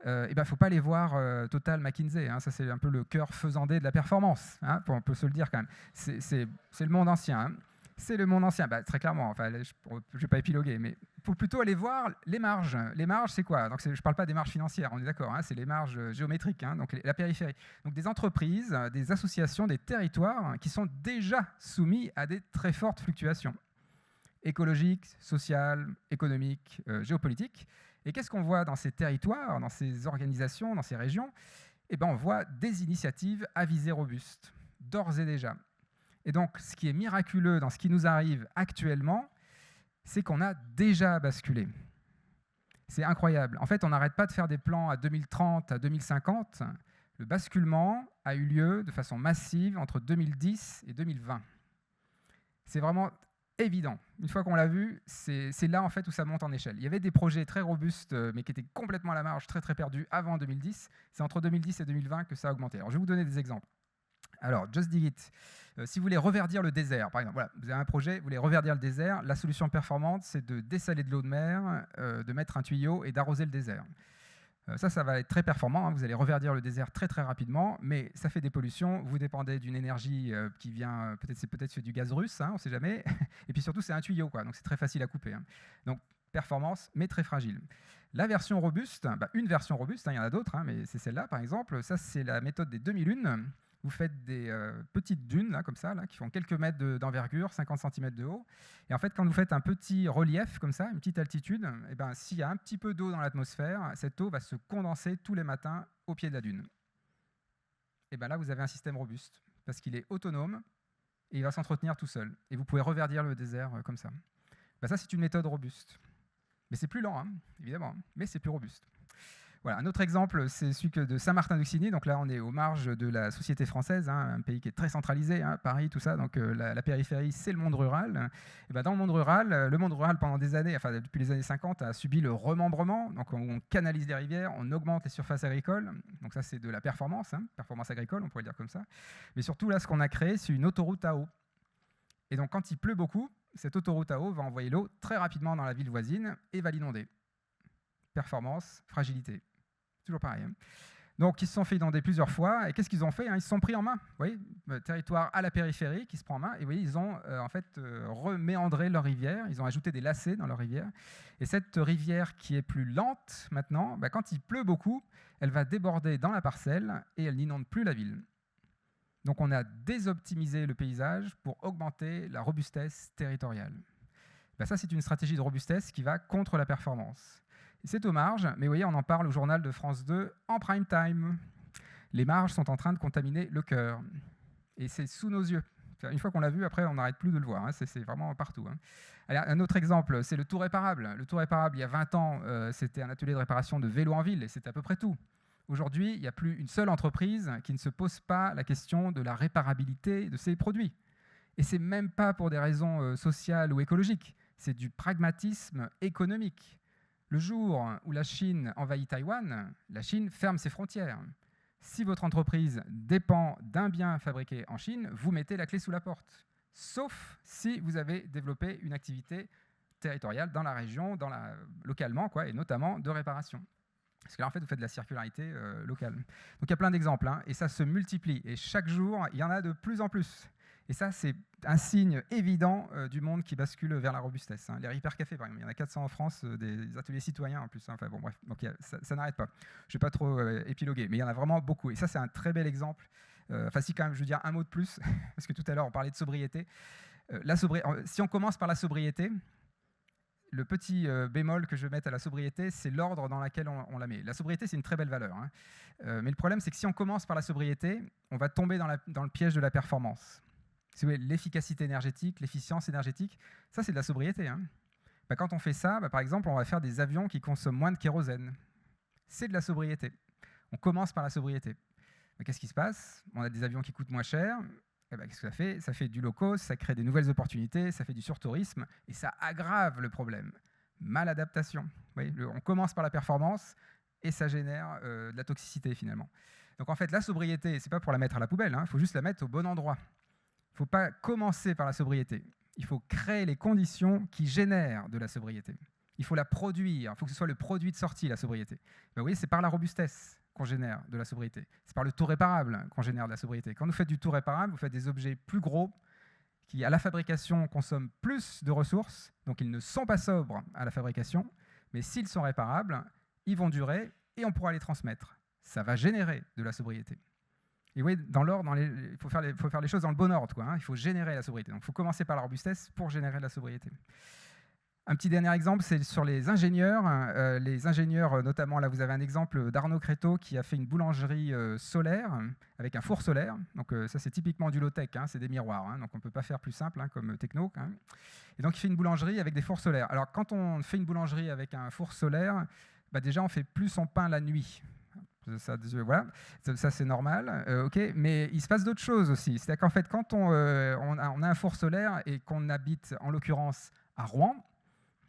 il ne faut pas les voir Total, McKinsey. Ça, c'est un peu le cœur faisandé de la performance, on peut se le dire quand même. C'est le monde ancien. C'est le monde ancien, très clairement. Enfin, je ne vais pas épiloguer, mais il faut plutôt aller voir les marges. Les marges, c'est quoi? Donc, je ne parle pas des marges financières, on est d'accord, c'est les marges géométriques, donc la périphérie. Donc des entreprises, des associations, des territoires qui sont déjà soumis à des très fortes fluctuations écologiques, sociales, économiques, géopolitiques. Et qu'est-ce qu'on voit dans ces territoires, dans ces organisations, dans ces régions? On voit des initiatives à visée robuste, d'ores et déjà. Et donc, ce qui est miraculeux dans ce qui nous arrive actuellement, c'est qu'on a déjà basculé. C'est incroyable. En fait, on n'arrête pas de faire des plans à 2030, à 2050. Le basculement a eu lieu de façon massive entre 2010 et 2020. C'est vraiment évident. Une fois qu'on l'a vu, c'est là en fait où ça monte en échelle. Il y avait des projets très robustes, mais qui étaient complètement à la marge, très très perdus avant 2010. C'est entre 2010 et 2020 que ça a augmenté. Alors, je vais vous donner des exemples. Alors, Just Dig It. Si vous voulez reverdir le désert, par exemple, voilà, vous avez un projet, vous voulez reverdir le désert, la solution performante, c'est de dessaler de l'eau de mer, de mettre un tuyau et d'arroser le désert. Ça va être très performant, vous allez reverdir le désert très très rapidement, mais ça fait des pollutions, vous dépendez d'une énergie qui vient, peut-être du gaz russe, on ne sait jamais, et puis surtout c'est un tuyau, donc c'est très facile à couper. Donc performance, mais très fragile. La version robuste, une version robuste, il y en a d'autres, mais c'est celle-là par exemple, ça c'est la méthode des 2001. Vous faites des petites dunes, comme ça, qui font quelques mètres d'envergure, 50 cm de haut. Et en fait, quand vous faites un petit relief, comme ça, une petite altitude, s'il y a un petit peu d'eau dans l'atmosphère, cette eau va se condenser tous les matins au pied de la dune. Et là, vous avez un système robuste, parce qu'il est autonome et il va s'entretenir tout seul. Et vous pouvez reverdir le désert comme ça. Ça, c'est une méthode robuste. Mais c'est plus lent, évidemment, mais c'est plus robuste. Voilà, un autre exemple, c'est celui de Saint-Martin-d'Auxigny. Donc là, on est aux marges de la société française, un pays qui est très centralisé, Paris, tout ça. Donc la périphérie, c'est le monde rural. Et dans le monde rural, pendant des années, enfin depuis les années 50, a subi le remembrement. Donc on canalise des rivières, on augmente les surfaces agricoles. Donc ça, c'est de la performance, performance agricole, on pourrait le dire comme ça. Mais surtout, là, ce qu'on a créé, c'est une autoroute à eau. Et donc quand il pleut beaucoup, cette autoroute à eau va envoyer l'eau très rapidement dans la ville voisine et va l'inonder. Performance, fragilité. Toujours pareil. Donc, ils se sont fait inonder plusieurs fois. Et qu'est-ce qu'ils ont fait? Ils se sont pris en main. Vous voyez, le territoire à la périphérie qui se prend en main. Et vous voyez, ils ont reméandré leur rivière. Ils ont ajouté des lacets dans leur rivière. Et cette rivière qui est plus lente maintenant, quand il pleut beaucoup, elle va déborder dans la parcelle et elle n'inonde plus la ville. Donc, on a désoptimisé le paysage pour augmenter la robustesse territoriale. Ça, c'est une stratégie de robustesse qui va contre la performance. C'est aux marges, mais vous voyez, on en parle au journal de France 2 en prime time. Les marges sont en train de contaminer le cœur. Et c'est sous nos yeux. Une fois qu'on l'a vu, après, on n'arrête plus de le voir. C'est vraiment partout. Alors, un autre exemple, c'est le Tout Réparable. Le Tout Réparable, il y a 20 ans, c'était un atelier de réparation de vélos en ville, et c'était à peu près tout. Aujourd'hui, il n'y a plus une seule entreprise qui ne se pose pas la question de la réparabilité de ses produits. Et ce n'est même pas pour des raisons sociales ou écologiques. c'est du pragmatisme économique. Le jour où la Chine envahit Taïwan, la Chine ferme ses frontières. Si votre entreprise dépend d'un bien fabriqué en Chine, vous mettez la clé sous la porte. Sauf si vous avez développé une activité territoriale dans la région, localement, quoi, et notamment de réparation. Parce que là, en fait, vous faites de la circularité locale. Donc, il y a plein d'exemples, hein, et ça se multiplie. Et chaque jour, il y en a de plus en plus. Et ça, c'est un signe évident du monde qui bascule vers la robustesse. Hein. Les hypercafés, par exemple, il y en a 400 en France, des ateliers citoyens en plus. Hein. Enfin, bon, bref, donc, ça n'arrête pas. Je ne vais pas trop épiloguer, mais il y en a vraiment beaucoup. Et ça, c'est un très bel exemple. Enfin, si quand même, je veux dire un mot de plus, parce que tout à l'heure, on parlait de sobriété. Si on commence par la sobriété, le petit bémol que je vais mettre à la sobriété, c'est l'ordre dans lequel on la met. La sobriété, c'est une très belle valeur. Hein. Mais le problème, c'est que si on commence par la sobriété, on va tomber dans le piège de la performance. Si vous voulez, l'efficacité énergétique, l'efficience énergétique, ça, c'est de la sobriété. Hein. Quand on fait ça, par exemple, on va faire des avions qui consomment moins de kérosène. C'est de la sobriété. On commence par la sobriété. Mais qu'est-ce qui se passe? On a des avions qui coûtent moins cher. Qu'est-ce que ça fait? Ça fait du low cost, ça crée des nouvelles opportunités, ça fait du surtourisme, et ça aggrave le problème. Maladaptation. On commence par la performance, et ça génère de la toxicité, finalement. Donc en fait, la sobriété, ce n'est pas pour la mettre à la poubelle, il faut juste la mettre au bon endroit. Il ne faut pas commencer par la sobriété. Il faut créer les conditions qui génèrent de la sobriété. Il faut la produire. Il faut que ce soit le produit de sortie, la sobriété. Vous voyez, c'est par la robustesse qu'on génère de la sobriété. C'est par le tout réparable qu'on génère de la sobriété. Quand vous faites du tout réparable, vous faites des objets plus gros qui, à la fabrication, consomment plus de ressources. Donc, ils ne sont pas sobres à la fabrication. Mais s'ils sont réparables, ils vont durer et on pourra les transmettre. Ça va générer de la sobriété. Et oui, dans l'ordre, il faut faire les choses dans le bon ordre, quoi, hein. Il faut générer la sobriété. Donc, il faut commencer par la robustesse pour générer de la sobriété. Un petit dernier exemple, c'est sur les ingénieurs. Les ingénieurs, notamment, là, vous avez un exemple d'Arnaud Créteau qui a fait une boulangerie solaire avec un four solaire. Donc, ça, c'est typiquement du low-tech, hein, c'est des miroirs. Hein, donc, on ne peut pas faire plus simple comme techno. Hein. Et donc, il fait une boulangerie avec des fours solaires. Alors, quand on fait une boulangerie avec un four solaire, déjà, on ne fait plus son pain la nuit. Voilà, ça c'est normal, okay. Mais il se passe d'autres choses aussi. C'est-à-dire qu'en fait, quand on a un four solaire et qu'on habite, en l'occurrence, à Rouen,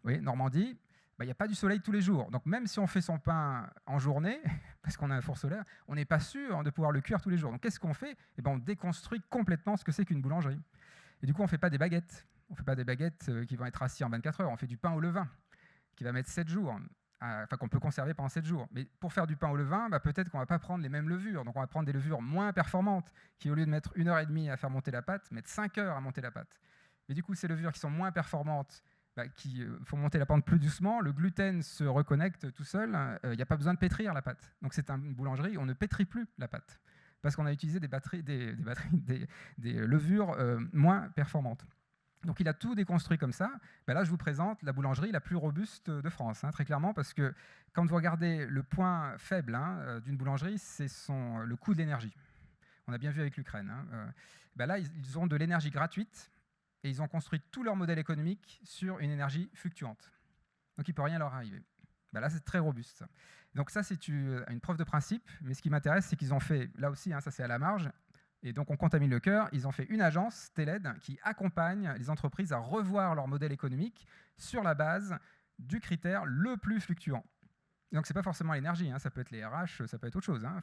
oui, Normandie, il n'y a pas du soleil tous les jours. Donc même si on fait son pain en journée, parce qu'on a un four solaire, on n'est pas sûr de pouvoir le cuire tous les jours. Donc qu'est-ce qu'on fait? On déconstruit complètement ce que c'est qu'une boulangerie. Et du coup, on ne fait pas des baguettes. On ne fait pas des baguettes qui vont être assises en 24 heures. On fait du pain au levain, qui va mettre 7 jours. Qu'on peut conserver pendant 7 jours. Mais pour faire du pain au levain, peut-être qu'on ne va pas prendre les mêmes levures. Donc on va prendre des levures moins performantes, qui au lieu de mettre 1h30 à faire monter la pâte, mettent 5 heures à monter la pâte. Mais du coup, ces levures qui sont moins performantes, qui font monter la pâte plus doucement, le gluten se reconnecte tout seul, il n'y a pas besoin de pétrir la pâte. Donc c'est une boulangerie, on ne pétrit plus la pâte, parce qu'on a utilisé des levures moins performantes. Donc il a tout déconstruit comme ça. Là, je vous présente la boulangerie la plus robuste de France, hein, très clairement, parce que quand vous regardez le point faible d'une boulangerie, c'est le coût de l'énergie. On a bien vu avec l'Ukraine. Hein. Là, ils ont de l'énergie gratuite et ils ont construit tout leur modèle économique sur une énergie fluctuante. Donc il ne peut rien leur arriver. Là, c'est très robuste. Ça. Donc ça, c'est une preuve de principe, mais ce qui m'intéresse, c'est qu'ils ont fait, là aussi, hein, ça c'est à la marge, et donc on contamine le cœur, ils ont fait une agence, TELED, qui accompagne les entreprises à revoir leur modèle économique sur la base du critère le plus fluctuant. Donc ce n'est pas forcément l'énergie, hein, ça peut être les RH, ça peut être autre chose. Hein,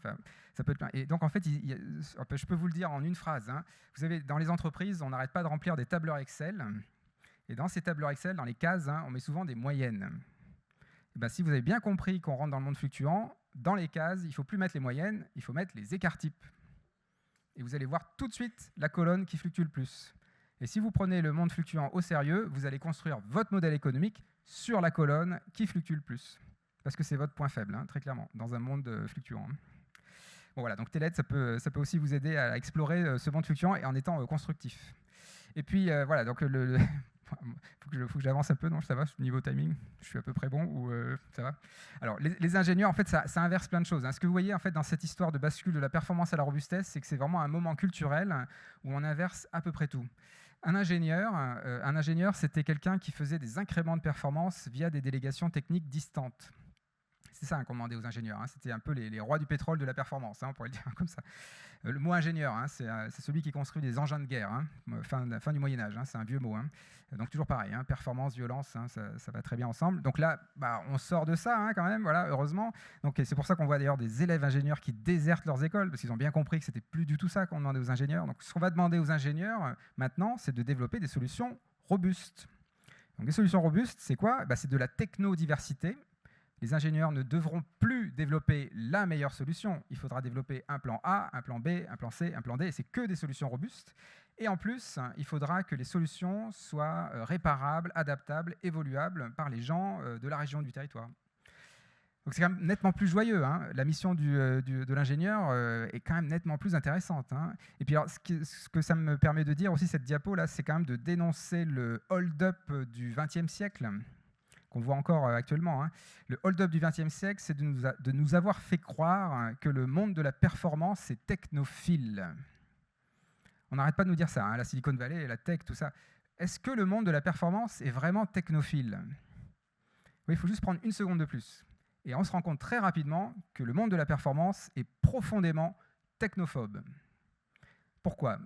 ça peut être... Et donc en fait, je peux vous le dire en une phrase. Hein, vous savez, dans les entreprises, on n'arrête pas de remplir des tableurs Excel. Et dans ces tableurs Excel, dans les cases, hein, on met souvent des moyennes. Et si vous avez bien compris qu'on rentre dans le monde fluctuant, dans les cases, il ne faut plus mettre les moyennes, il faut mettre les écarts-types. Et vous allez voir tout de suite la colonne qui fluctue le plus. Et si vous prenez le monde fluctuant au sérieux, vous allez construire votre modèle économique sur la colonne qui fluctue le plus. Parce que c'est votre point faible, hein, très clairement, dans un monde fluctuant. Bon, voilà, donc TELED, ça peut aussi vous aider à explorer ce monde fluctuant et en étant constructif. Et puis, voilà, donc faut que j'avance un peu, non, ça va, niveau timing, je suis à peu près bon, ou ça va? Alors, les ingénieurs, en fait, ça inverse plein de choses. Hein. Ce que vous voyez, en fait, dans cette histoire de bascule de la performance à la robustesse, c'est que c'est vraiment un moment culturel où on inverse à peu près tout. Un ingénieur, c'était quelqu'un qui faisait des incréments de performance via des délégations techniques distantes. C'est ça qu'on demandait aux ingénieurs. C'était un peu les rois du pétrole de la performance, on pourrait le dire comme ça. Le mot ingénieur, c'est celui qui construit des engins de guerre, fin du Moyen-Âge, c'est un vieux mot. Donc toujours pareil, performance, violence, ça va très bien ensemble. Donc là, on sort de ça quand même, voilà, heureusement. Donc c'est pour ça qu'on voit d'ailleurs des élèves ingénieurs qui désertent leurs écoles, parce qu'ils ont bien compris que c'était plus du tout ça qu'on demandait aux ingénieurs. Donc ce qu'on va demander aux ingénieurs maintenant, c'est de développer des solutions robustes. Donc des solutions robustes, c'est quoi ? C'est de la technodiversité. Les ingénieurs ne devront plus développer la meilleure solution. Il faudra développer un plan A, un plan B, un plan C, un plan D. Et c'est que des solutions robustes. Et en plus, il faudra que les solutions soient réparables, adaptables, évoluables par les gens de la région, du territoire. Donc c'est quand même nettement plus joyeux. La mission de l'ingénieur est quand même nettement plus intéressante. Et puis alors, ce que ça me permet de dire aussi, cette diapo là, c'est quand même de dénoncer le hold-up du XXe siècle, qu'on voit encore actuellement. Le hold-up du XXe siècle, c'est de nous avoir fait croire que le monde de la performance est technophile. On n'arrête pas de nous dire ça, la Silicon Valley, la tech, tout ça. Est-ce que le monde de la performance est vraiment technophile ? Oui, il faut juste prendre une seconde de plus. Et on se rend compte très rapidement que le monde de la performance est profondément technophobe. Pourquoi ?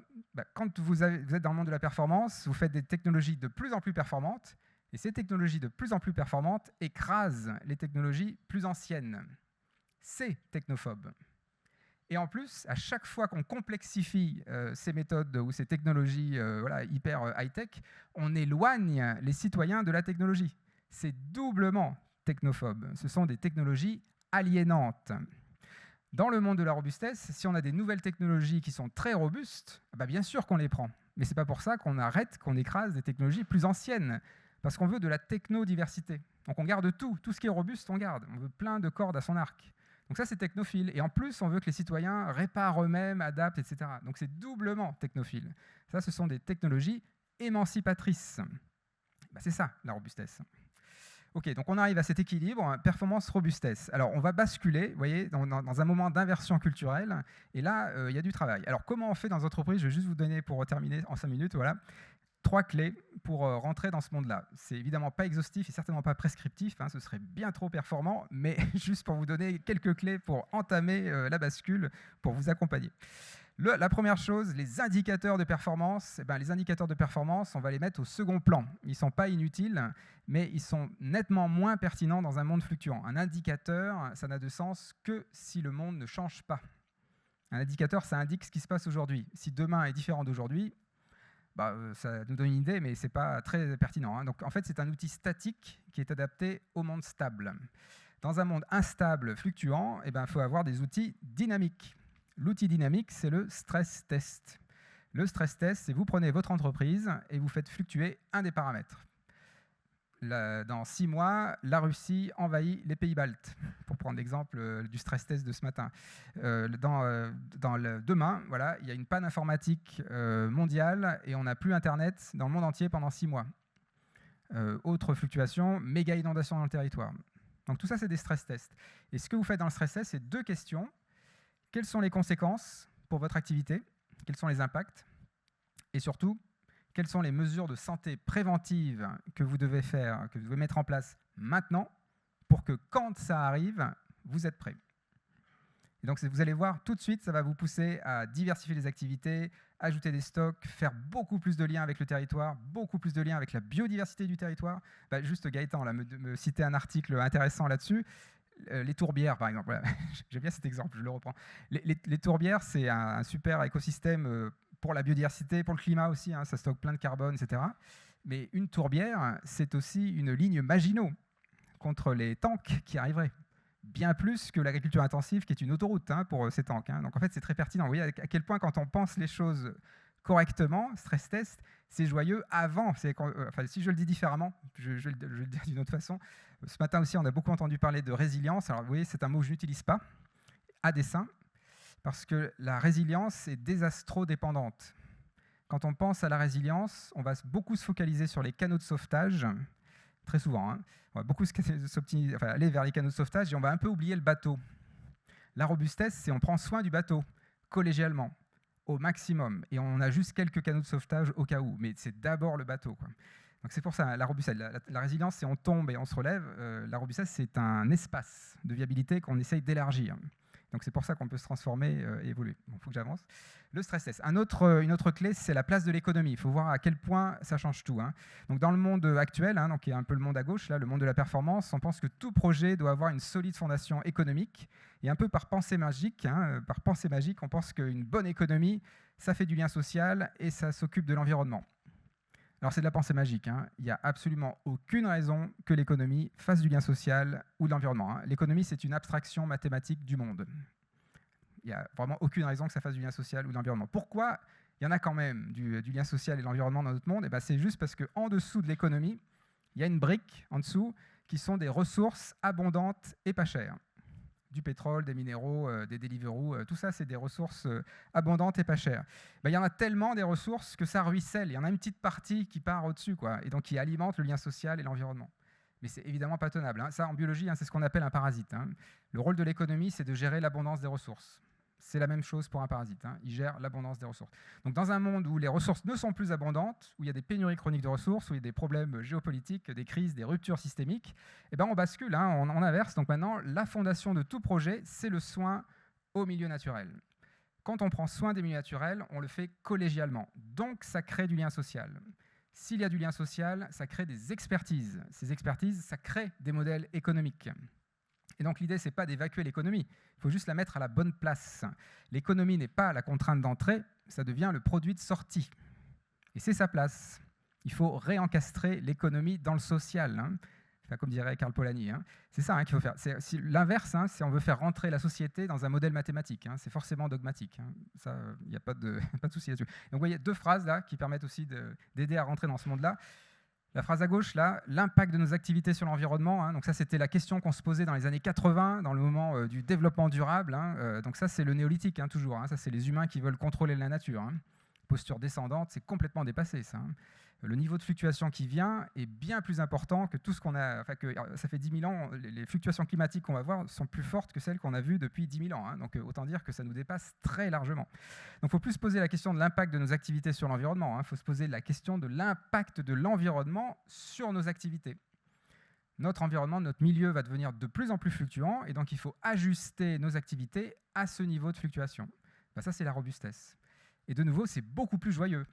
Quand vous êtes dans le monde de la performance, vous faites des technologies de plus en plus performantes, et ces technologies de plus en plus performantes écrasent les technologies plus anciennes. C'est technophobe. Et en plus, à chaque fois qu'on complexifie ces méthodes ou ces technologies hyper high-tech, on éloigne les citoyens de la technologie. C'est doublement technophobe. Ce sont des technologies aliénantes. Dans le monde de la robustesse, si on a des nouvelles technologies qui sont très robustes, bien sûr qu'on les prend. Mais ce n'est pas pour ça qu'on écrase des technologies plus anciennes. Parce qu'on veut de la technodiversité. Donc on garde tout ce qui est robuste, on garde. On veut plein de cordes à son arc. Donc ça, c'est technophile. Et en plus, on veut que les citoyens réparent eux-mêmes, adaptent, etc. Donc c'est doublement technophile. Ça, ce sont des technologies émancipatrices. C'est ça, la robustesse. Ok, donc on arrive à cet équilibre, performance-robustesse. Alors on va basculer, vous voyez, dans un moment d'inversion culturelle. Et là, il y a du travail. Alors comment on fait dans les entreprises ? Je vais juste vous donner, pour terminer en 5 minutes, 3 clés pour rentrer dans ce monde-là. C'est évidemment pas exhaustif et certainement pas prescriptif, ce serait bien trop performant, mais juste pour vous donner quelques clés pour entamer la bascule, pour vous accompagner. La première chose, les indicateurs de performance. Les indicateurs de performance, on va les mettre au second plan. Ils ne sont pas inutiles, mais ils sont nettement moins pertinents dans un monde fluctuant. Un indicateur, ça n'a de sens que si le monde ne change pas. Un indicateur, ça indique ce qui se passe aujourd'hui. Si demain est différent d'aujourd'hui, ça nous donne une idée, mais ce n'est pas très pertinent. Donc, en fait, c'est un outil statique qui est adapté au monde stable. Dans un monde instable, fluctuant, il faut avoir des outils dynamiques. L'outil dynamique, c'est le stress test. Le stress test, c'est vous prenez votre entreprise et vous faites fluctuer un des paramètres. Dans 6 mois, la Russie envahit les pays baltes, pour prendre l'exemple du stress test de ce matin. Demain, il y a une panne informatique mondiale et on n'a plus Internet dans le monde entier pendant 6 mois. Autre fluctuation, méga inondation dans le territoire. Donc tout ça, c'est des stress tests. Et ce que vous faites dans le stress test, c'est 2 questions. Quelles sont les conséquences pour votre activité ? Quels sont les impacts ? Et surtout, quelles sont les mesures de santé préventive que vous devez faire, que vous devez mettre en place maintenant pour que quand ça arrive, vous êtes prêt. Et donc vous allez voir tout de suite, ça va vous pousser à diversifier les activités, ajouter des stocks, faire beaucoup plus de liens avec le territoire, beaucoup plus de liens avec la biodiversité du territoire. Juste Gaëtan là, me citait un article intéressant là-dessus. Les tourbières, par exemple. J'aime bien cet exemple, je le reprends. Les tourbières, c'est un super écosystème pour la biodiversité, pour le climat aussi, ça stocke plein de carbone, etc. Mais une tourbière, c'est aussi une ligne Maginot contre les tanks qui arriveraient. Bien plus que l'agriculture intensive, qui est une autoroute pour ces tanks. Donc en fait, c'est très pertinent. Vous voyez à quel point, quand on pense les choses correctement, stress test, c'est joyeux avant. Si je le dis différemment, je vais le dire d'une autre façon. Ce matin aussi, on a beaucoup entendu parler de résilience. Alors vous voyez, c'est un mot que je n'utilise pas à dessein, parce que la résilience est désastrodépendante. Quand on pense à la résilience, on va beaucoup se focaliser sur les canaux de sauvetage, très souvent. On va beaucoup aller vers les canaux de sauvetage et on va un peu oublier le bateau. La robustesse, c'est on prend soin du bateau, collégialement, au maximum. Et on a juste quelques canaux de sauvetage au cas où, mais c'est d'abord le bateau. Donc c'est pour ça, la robustesse, la résilience, c'est on tombe et on se relève. La robustesse, c'est un espace de viabilité qu'on essaye d'élargir. Donc c'est pour ça qu'on peut se transformer et évoluer. Bon, faut que j'avance. Le stress test. Une autre clé, c'est la place de l'économie. Il faut voir à quel point ça change tout. Donc dans le monde actuel, donc qui est un peu le monde à gauche, là, le monde de la performance, on pense que tout projet doit avoir une solide fondation économique. Et un peu par pensée magique, on pense qu'une bonne économie, ça fait du lien social et ça s'occupe de l'environnement. Alors c'est de la pensée magique. Il n'y a absolument aucune raison que l'économie fasse du lien social ou de l'environnement. L'économie, c'est une abstraction mathématique du monde. Il n'y a vraiment aucune raison que ça fasse du lien social ou de l'environnement. Pourquoi il y en a quand même du lien social et de l'environnement dans notre monde? C'est juste parce qu'en dessous de l'économie, il y a une brique en dessous qui sont des ressources abondantes et pas chères. Du pétrole, des minéraux, des Deliveroo, tout ça, c'est des ressources abondantes et pas chères. Il y en a tellement des ressources que ça ruisselle. Il y en a une petite partie qui part au-dessus, et donc qui alimente le lien social et l'environnement. Mais c'est évidemment pas tenable. Ça, en biologie, c'est ce qu'on appelle un parasite. Le rôle de l'économie, c'est de gérer l'abondance des ressources. C'est la même chose pour un parasite. Il gère l'abondance des ressources. Donc dans un monde où les ressources ne sont plus abondantes, où il y a des pénuries chroniques de ressources, où il y a des problèmes géopolitiques, des crises, des ruptures systémiques, on bascule, on inverse. Donc maintenant, la fondation de tout projet, c'est le soin au milieu naturel. Quand on prend soin des milieux naturels, on le fait collégialement. Donc ça crée du lien social. S'il y a du lien social, ça crée des expertises. Ces expertises, ça crée des modèles économiques. Et donc l'idée, ce n'est pas d'évacuer l'économie, il faut juste la mettre à la bonne place. L'économie n'est pas la contrainte d'entrée, ça devient le produit de sortie. Et c'est sa place. Il faut réencastrer l'économie dans le social, enfin, comme dirait Karl Polanyi. C'est ça qu'il faut faire. C'est l'inverse, si on veut faire rentrer la société dans un modèle mathématique. C'est forcément dogmatique. Ça, il n'y a pas de souci là-dessus. Donc vous voyez deux phrases là, qui permettent aussi d'aider à rentrer dans ce monde-là. La phrase à gauche, là, l'impact de nos activités sur l'environnement. Donc ça, c'était la question qu'on se posait dans les années 80, dans le moment du développement durable. Donc ça, c'est le néolithique, toujours. Ça, c'est les humains qui veulent contrôler la nature. Posture descendante, c'est complètement dépassé, ça. Le niveau de fluctuation qui vient est bien plus important que tout ce qu'on a... Enfin, que ça fait 10 000 ans, les fluctuations climatiques qu'on va voir sont plus fortes que celles qu'on a vues depuis 10 000 ans. Donc autant dire que ça nous dépasse très largement. Donc il ne faut plus se poser la question de l'impact de nos activités sur l'environnement. Il faut se poser la question de l'impact de l'environnement sur nos activités. Notre environnement, notre milieu va devenir de plus en plus fluctuant et donc il faut ajuster nos activités à ce niveau de fluctuation. Ça, c'est la robustesse. Et de nouveau, c'est beaucoup plus joyeux.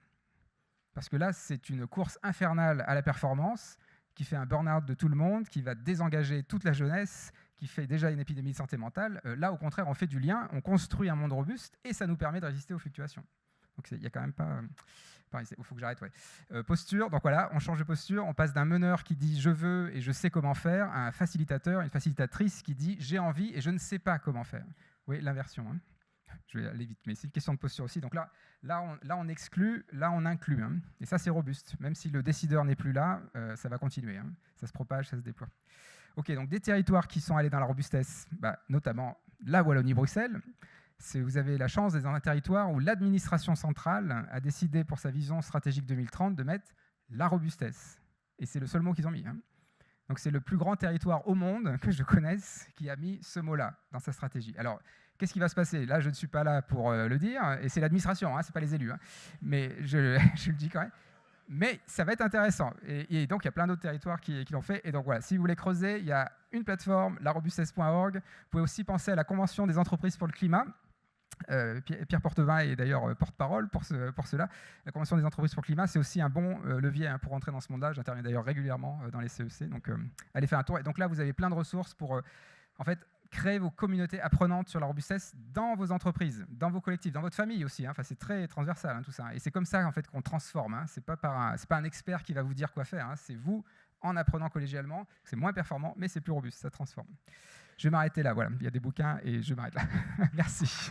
Parce que là, c'est une course infernale à la performance qui fait un burn-out de tout le monde, qui va désengager toute la jeunesse, qui fait déjà une épidémie de santé mentale. Là, au contraire, on fait du lien, on construit un monde robuste et ça nous permet de résister aux fluctuations. Donc, il n'y a quand même pas... Il faut que j'arrête, ouais. Posture, donc voilà, on change de posture, on passe d'un meneur qui dit « je veux et je sais comment faire » à un facilitateur, une facilitatrice qui dit « j'ai envie et je ne sais pas comment faire ». Oui, l'inversion. Je vais aller vite, mais c'est une question de posture aussi. Donc là on exclut, là on inclut. Et ça, c'est robuste. Même si le décideur n'est plus là, ça va continuer. Ça se propage, ça se déploie. OK, donc des territoires qui sont allés dans la robustesse, notamment la Wallonie-Bruxelles. Vous avez la chance d'être dans un territoire où l'administration centrale a décidé pour sa vision stratégique 2030 de mettre la robustesse. Et c'est le seul mot qu'ils ont mis. Donc c'est le plus grand territoire au monde que je connaisse qui a mis ce mot-là dans sa stratégie. Alors, qu'est-ce qui va se passer? Là, je ne suis pas là pour le dire, et c'est l'administration, ce n'est pas les élus. Mais je le dis quand même. Mais ça va être intéressant. Et donc, il y a plein d'autres territoires qui l'ont fait. Et donc, voilà, si vous voulez creuser, il y a une plateforme, larobustesse.org. Vous pouvez aussi penser à la Convention des entreprises pour le climat. Pierre Portevin est d'ailleurs porte-parole pour cela. La Convention des entreprises pour le climat, c'est aussi un bon levier pour entrer dans ce monde-là. J'interviens d'ailleurs régulièrement dans les CEC. Donc, allez faire un tour. Et donc là, vous avez plein de ressources pour, en fait, créer vos communautés apprenantes sur la robustesse dans vos entreprises, dans vos collectifs, dans votre famille aussi. Enfin, c'est très transversal, tout ça. Et c'est comme ça en fait, qu'on transforme. C'est pas un expert qui va vous dire quoi faire. C'est vous, en apprenant collégialement. C'est moins performant, mais c'est plus robuste. Ça transforme. Je vais m'arrêter là. Voilà, il y a des bouquins et je m'arrête là. Merci.